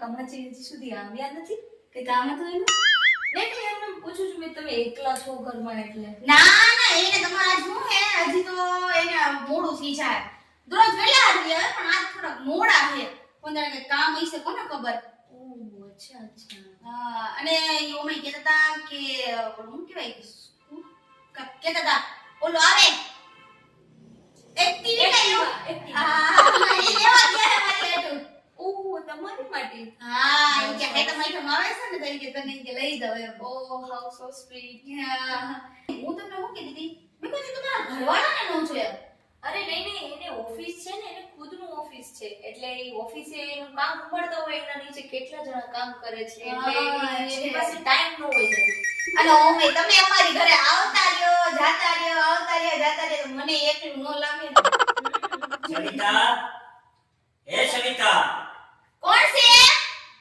કમાચી હજી સુધી આવ્યા નથી? કઈ કામ હતું એનું? નહીં એમને પૂછું છું મેં, તમે એકલા છો ઘરમાં એટલે. ના ના, એને તમારા શું હે, હજી તો એને મોડું થઈ જાય. દરરોજ વેલા આવી આવે પણ આજ થોડાક મોડા છે. કોને કે કામ હશે કોને ખબર. ઓહ અચ્છા અચ્છા. હા, અને ઓમે કહેતા હતા કે શું કહેવાય, કહેતા હતા ઓલો આવે એક્ટિવા. હા, એ લેવા ગયા મારી હાટુ. ઓહ તમારી માટે. હા, એ કે હે તમારી હાટુ આવે છે ને તો એ કે તને કે લઈ દઉં એમ. ઓહ હાઉ સો સ્વીટ. હા, હું તમને શું કહેતી હતી, મેં કીધું તમારા ઘરવાળાને ન જોયા. અરે નહીં એને ઓફિસ છે ને, એને ખુદનું ઓફિસ છે એટલે એ ઓફિસે એનું કામ ઉપાડતા હોય એના નીચે કેટલા જણા કામ કરે છે એટલે એની પાસે ટાઈમ ન હોય જલ્દી. અને ઓમે તમે અમારી ઘરે આવતા રહ્યો જાતા રહ્યો આવતા રહ્યો જાતા રહ્યો તો મને એકલું ન લાગે ને. સવિતા, એ સવિતા, કોણ છે?